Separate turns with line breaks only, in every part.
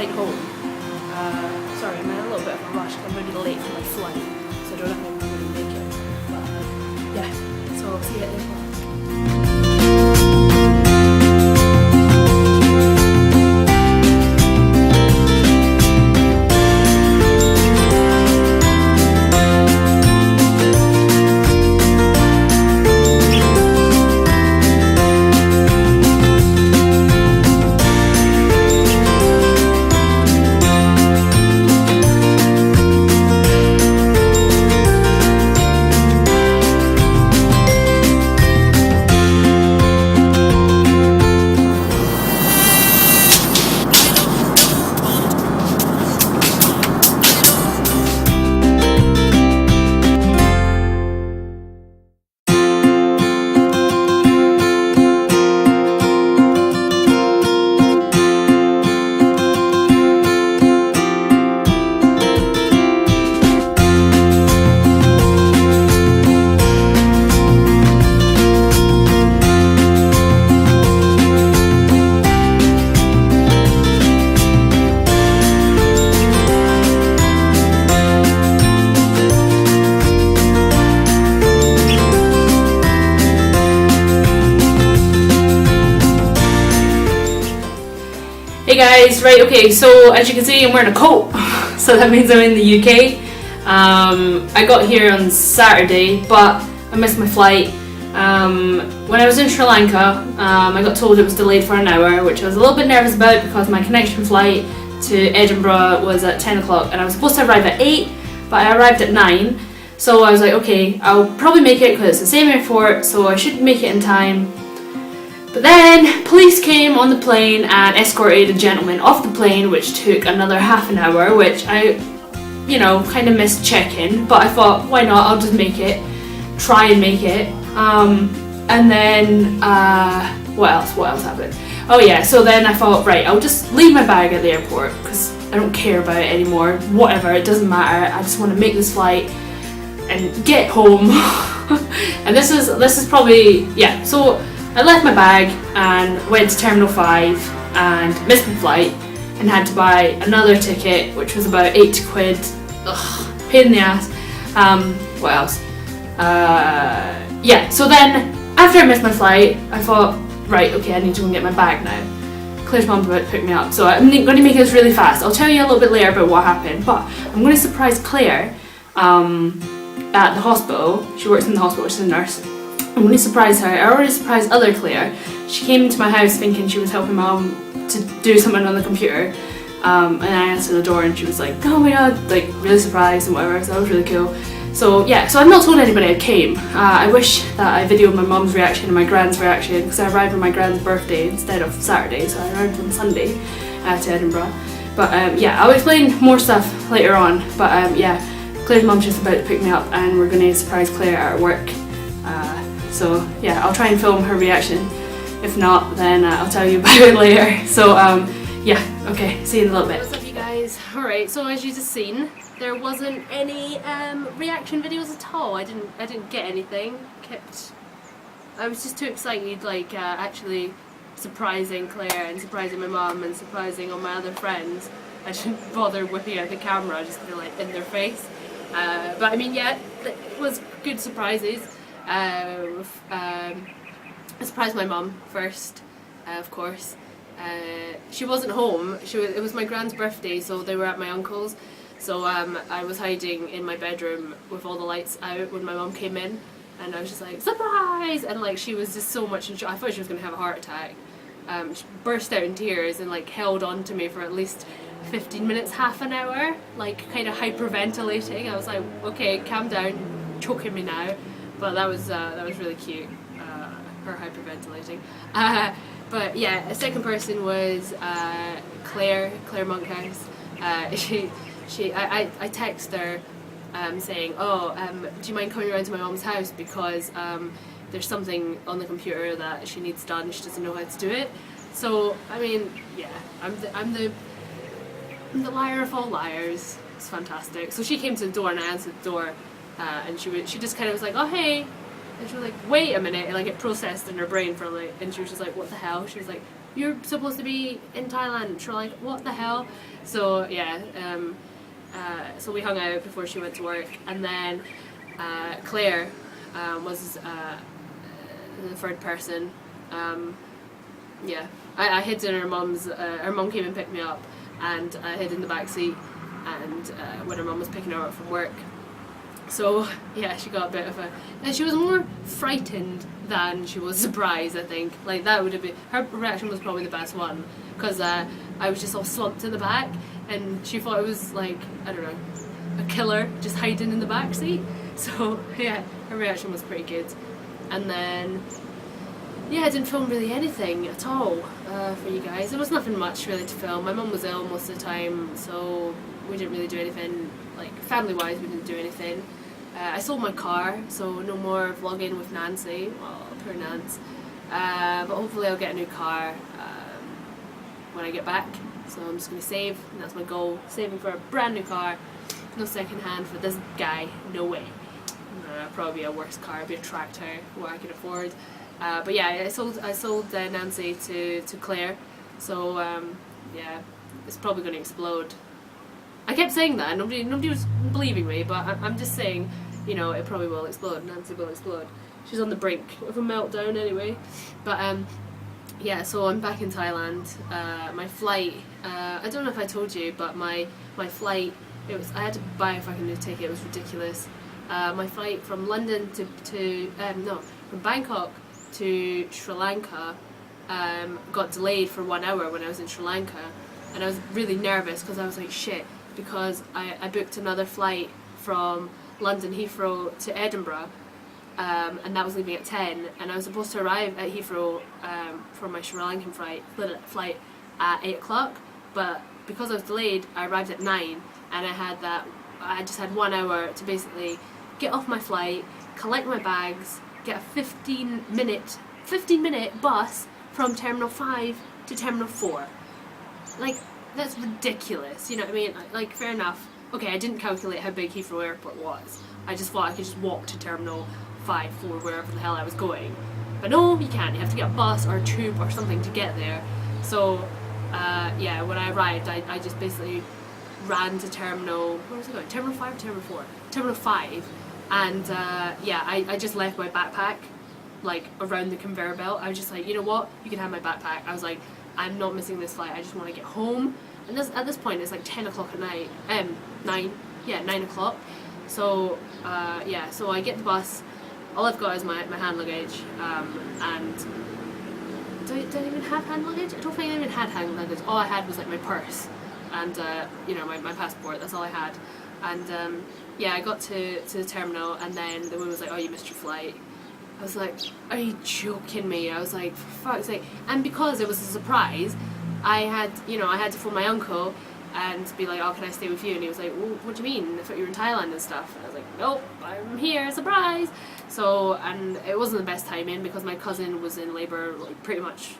flight home. Sorry, I'm in a little bit of a rush. I'm going to be late for my flight, so I don't know if I'm going to make it. But yeah, so I'll see you at the airport. Hey guys, right, okay, so as you can see I'm wearing a coat, so that means I'm in the UK. I got here on Saturday, but I missed my flight. When I was in Sri Lanka, I got told it was delayed for an hour, which I was a little bit nervous about because my connection flight to Edinburgh was at 10 o'clock and I was supposed to arrive at 8, but I arrived at 9. So I was like, okay, I'll probably make it because it's the same airport, so I should make it in time. But then police came on the plane and escorted a gentleman off the plane, which took another half an hour, which I, you know, kind of missed check-in, but I thought, why not, I'll just make it, try and make it. And then, what else happened? Oh yeah, so then I thought, right, I'll just leave my bag at the airport, because I don't care about it anymore, whatever, it doesn't matter, I just want to make this flight and get home. And this is probably, yeah, so I left my bag and went to Terminal 5 and missed my flight and had to buy another ticket, which was about 80 quid. Ugh, pain in the ass. What else? Yeah, so then after I missed my flight, I thought, right, okay, I need to go and get my bag now. Claire's mum's about to pick me up, so I'm going to make this really fast. I'll tell you a little bit later about what happened, but I'm going to surprise Claire at the hospital. She works in the hospital, she's a nurse. I'm going to surprise her. I already surprised other Claire. She came into my house thinking she was helping Mum to do something on the computer, and I answered the door and she was like, oh my god, like really surprised and whatever, so that was really cool. So yeah, so I've not told anybody I came. I wish that I videoed my mum's reaction and my grand's reaction, because I arrived on my grand's birthday instead of Saturday, so I arrived on Sunday to Edinburgh. But yeah, I'll explain more stuff later on, but yeah, Claire's mum's just about to pick me up and we're going to surprise Claire at work. So yeah, I'll try and film her reaction. If not, then I'll tell you about it later. So yeah, okay, see you in a little bit. What's up you guys? Alright, so as you just seen, there wasn't any reaction videos at all. I didn't get anything. I was just too excited, like actually surprising Claire and surprising my mum and surprising all my other friends. I didn't bother whipping out the camera just to be like in their face. But I mean, yeah, it was good surprises. I surprised my mum first, of course. She wasn't home. It was my grand's birthday, so they were at my uncle's. So I was hiding in my bedroom with all the lights out when my mum came in, and I was just like, surprise! And like she was just so much in shock. I thought she was gonna have a heart attack. She burst out in tears and like held on to me for at least 15 minutes, half an hour, like kind of hyperventilating. I was like, okay, calm down, choking me now. But that was really cute, her hyperventilating. But yeah, a second person was Claire Monkhouse. I text her saying, oh, do you mind coming around to my mom's house because there's something on the computer that she needs done, she doesn't know how to do it. So I mean, yeah, I'm the liar of all liars. It's fantastic. So she came to the door and I answered the door. And she just kind of was like, oh hey, and she was like, wait a minute, and like it processed in her brain for like, and she was just like, what the hell? She was like,
you're supposed to be in Thailand. She's like, what the hell? So yeah, so we hung out before she went to work, and then Claire was the third person. Yeah, I hid in her mum's. Her mum came and picked me up, and I hid in the back seat. And when her mum was picking her up from work, so yeah, she got a bit of a. And she was more frightened than she was surprised. I think like that would have been her reaction was probably the best one, because I was just all slumped in the back, and she thought it was like, I don't know, a killer just hiding in the back seat. So yeah, her reaction was pretty good. And then yeah, I didn't film really anything at all for you guys. There was nothing much really to film. My mum was ill most of the time, so we didn't really do anything, like family wise we didn't do anything. I sold my car, so no more vlogging with Nancy. Oh, poor Nance. But hopefully I'll get a new car when I get back. So I'm just going to save, and that's my goal. Saving for a brand new car. No second hand for this guy, no way. Probably a worse car, be a tractor, what I can afford. But yeah, I sold Nancy to Claire. So yeah, it's probably going to explode. I kept saying that, nobody was believing me, but I'm just saying, you know, it probably will explode. Nancy will explode. She's on the brink of a meltdown anyway. But yeah, so I'm back in Thailand. My flight, I don't know if I told you, but my flight, I had to buy a fucking new ticket. It was ridiculous. My flight from London from Bangkok to Sri Lanka got delayed for 1 hour when I was in Sri Lanka, and I was really nervous because I was like, shit, because I booked another flight from London Heathrow to Edinburgh, and that was leaving at 10, and I was supposed to arrive at Heathrow for my Sri Lankan flight at 8 o'clock, but because I was delayed, I arrived at 9, and I just had 1 hour to basically get off my flight, collect my bags, get a 15 minute bus from Terminal 5 to Terminal 4. Like, that's ridiculous, you know what I mean? Like, fair enough. Okay, I didn't calculate how big Heathrow Airport was. I just thought I could just walk to Terminal 5, 4, wherever the hell I was going. But no, you can't. You have to get a bus or a tube or something to get there. So, yeah, when I arrived, I just basically ran to Terminal... Where was I going? Terminal 5 or Terminal 4? Terminal 5. And, yeah, I just left my backpack, like, around the conveyor belt. I was just like, you know what? You can have my backpack. I was like, I'm not missing this flight. I just want to get home. And at this point, it's like 10 o'clock at night. 9 o'clock. So, yeah, so I get the bus. All I've got is my hand luggage. And do I even have hand luggage? I don't think I even had hand luggage. All I had was like my purse and, you know, my passport. That's all I had. And, yeah, I got to the terminal, and then the woman was like, oh, you missed your flight. I was like, are you joking me? I was like, for fuck's sake. And because it was a surprise, I had to phone my uncle and be like, oh, can I stay with you? And he was like, well, what do you mean? I thought you were in Thailand and stuff. And I was like, nope, I'm here, surprise. So, and it wasn't the best timing because my cousin was in labour like pretty much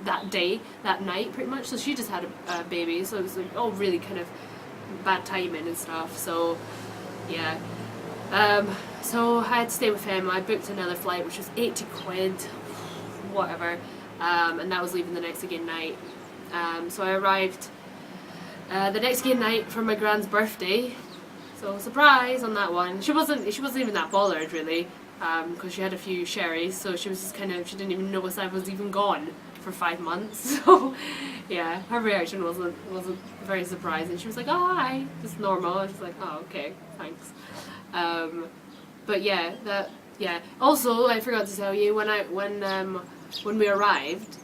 that night pretty much. So she just had a baby. So it was like all really kind of bad timing and stuff. So, yeah. So I had to stay with him. I booked another flight which was 80 quid, whatever, and that was leaving the next again night. So I arrived the next again night for my grand's birthday. So surprise on that one. She wasn't even that bothered really, because she had a few sherries. So she was just she didn't even notice I was even gone for 5 months. So yeah, her reaction wasn't very surprising. She was like, oh hi, just normal. I was just like, oh okay, thanks. But yeah, also I forgot to tell you, when we arrived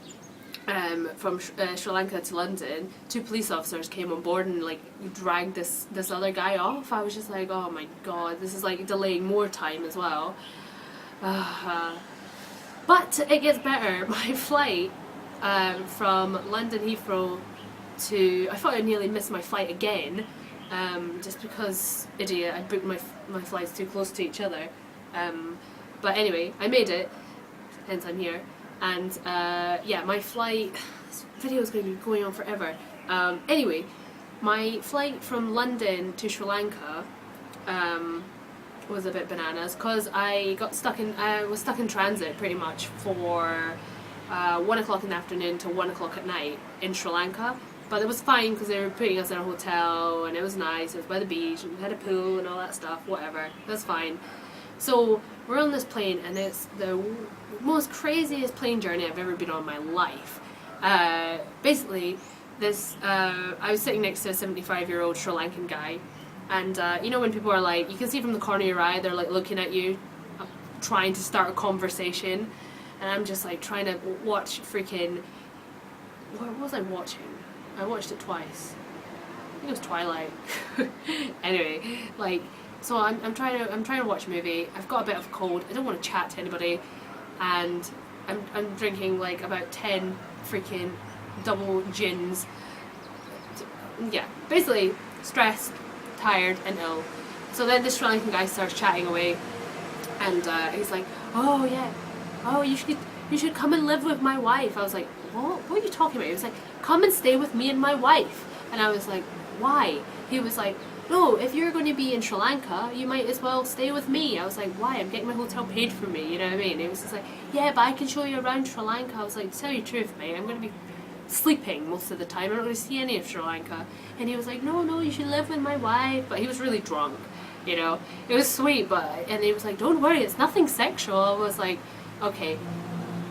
from Sri Lanka to London, 2 police officers came on board and like dragged this other guy off. I was just like, oh my god, this is like delaying more time as well. But it gets better. My flight from London Heathrow I thought I nearly missed my flight again. Just because, idiot, I booked my flights too close to each other. But anyway, I made it, hence I'm here. And yeah, my flight, this video is going to be going on forever. Anyway, my flight from London to Sri Lanka was a bit bananas because I was stuck in transit pretty much for 1 o'clock in the afternoon till 1 o'clock at night in Sri Lanka. But it was fine because they were putting us in a hotel and it was nice. It was by the beach and we had a pool and all that stuff. Whatever, that's fine. So we're on this plane and it's the most craziest plane journey I've ever been on in my life. Basically, I was sitting next to a 75-year-old Sri Lankan guy, and you know when people are like, you can see from the corner of your eye, they're like looking at you, trying to start a conversation, and I'm just like trying to watch freaking, what was I watching? I watched it twice. I think it was Twilight. Anyway, like, so I'm trying to watch a movie. I've got a bit of a cold. I don't want to chat to anybody, and I'm drinking like about 10 freaking double gins. Yeah, basically stressed, tired, and ill. So then this Sri Lankan guy starts chatting away, and he's like, "Oh yeah, oh you should come and live with my wife." I was like, "What are you talking about?" He was like, "Come and stay with me and my wife." And I was like, "Why?" He was like, "No, if you're going to be in Sri Lanka, you might as well stay with me." I was like, "Why? I'm getting my hotel paid for me," you know what I mean? He was just like, "Yeah, but I can show you around Sri Lanka." I was like, "To tell you the truth, mate, I'm going to be sleeping most of the time. I'm not going to see any of Sri Lanka." And he was like, no, you should live with my wife. But he was really drunk, you know. It was sweet, and he was like, "Don't worry, it's nothing sexual." I was like, "Okay,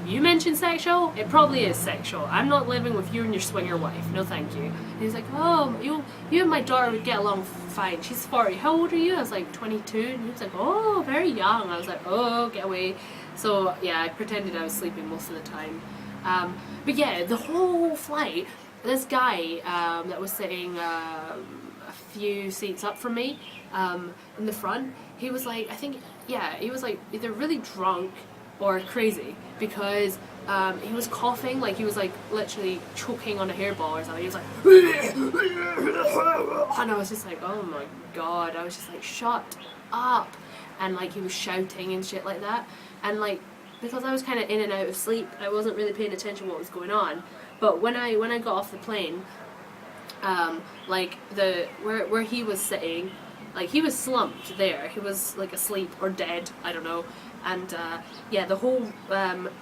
you mentioned sexual, it probably is sexual. I'm not living with you and your swinger wife, no thank you." And he was like, "Oh, you and my daughter would get along fine. She's 40. How old are you?" I was like, 22. And he was like, "Oh, very young." I was like, "Oh, get away." So yeah, I pretended I was sleeping most of the time. But yeah, the whole flight, this guy that was sitting a few seats up from me in the front, he was like, he was like either really drunk or crazy, because he was coughing, like he was like literally choking on a hairball or something. He was like, and I was just like, oh my god. I was just like, shut up. And like he was shouting and shit like that, and like because I was kind of in and out of sleep, I wasn't really paying attention to what was going on. But when I got off the plane, like where he was sitting, like he was slumped there. He was like asleep or dead, I don't know. And yeah, the whole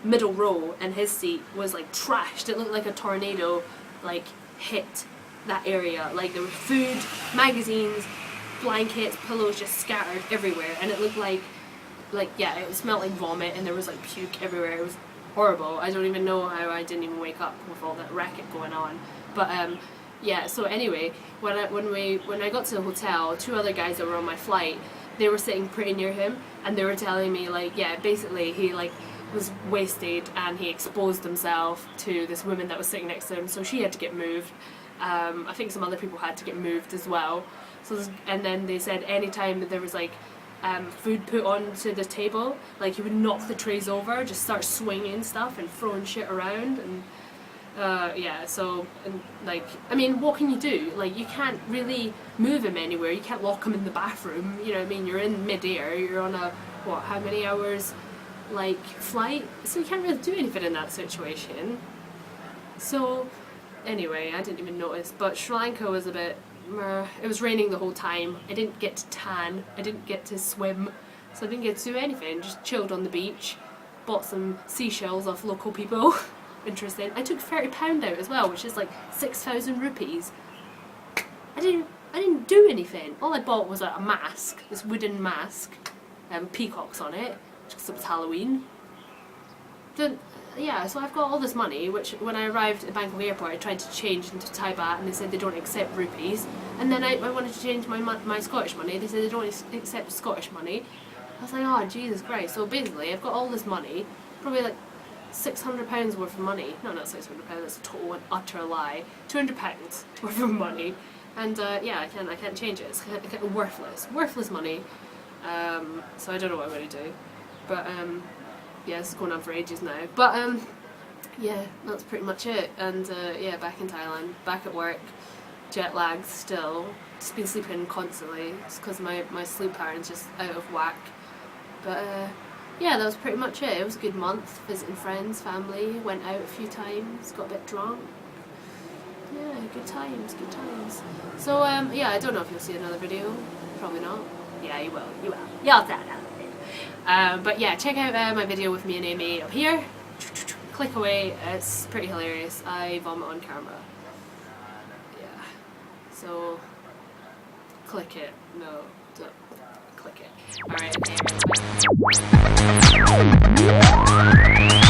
middle row in his seat was like trashed. It looked like a tornado like hit that area. Like there was food, magazines, blankets, pillows just scattered everywhere, and it looked like yeah, it smelled like vomit, and there was like puke everywhere. It was horrible. I don't even know how I didn't even wake up with all that racket going on. But yeah, so anyway, when I got to the hotel, 2 other guys that were on my flight, they were sitting pretty near him, and they were telling me like, yeah, basically he like was wasted and he exposed himself to this woman that was sitting next to him, so she had to get moved. I think some other people had to get moved as well. So and then they said anytime that there was like food put onto the table, like he would knock the trays over, just start swinging stuff and throwing shit around, and yeah, so, and like, I mean, what can you do? Like, you can't really move him anywhere. You can't lock him in the bathroom, you know what I mean? You're in mid-air, you're on a, what, how many hours, like, flight? So you can't really do anything in that situation. So, anyway, I didn't even notice, but Sri Lanka was a bit, it was raining the whole time. I didn't get to tan, I didn't get to swim, so I didn't get to do anything. Just chilled on the beach, bought some seashells off local people. Interesting. I took £30 out as well, which is like 6,000 rupees. I didn't do anything. All I bought was a mask, this wooden mask, peacocks on it, because it was Halloween. Then yeah, so I've got all this money, which when I arrived at Bangkok airport I tried to change into Thai baht, and they said they don't accept rupees. And then I wanted to change my Scottish money, they said they don't accept Scottish money. I was like, oh Jesus Christ. So basically I've got all this money, probably like £600 worth of money. No, not £600, that's a total and utter lie. £200 worth of money. And yeah, I can't change it. It's worthless money. So I don't know what I'm going to do. But yeah, this is going on for ages now. But yeah, that's pretty much it. And yeah, back in Thailand, back at work, jet lagged still. Just been sleeping constantly, just because my sleep pattern's just out of whack. But yeah, that was pretty much it. It was a good month, visiting friends, family, went out a few times, got a bit drunk. Yeah, good times. So yeah, I don't know if you'll see another video. Probably not. Yeah, you will. You'll see another video. But yeah, check out my video with me and Amy up here. click away. It's pretty hilarious. I vomit on camera. Yeah. So click it. No, don't click it. Alright, okay.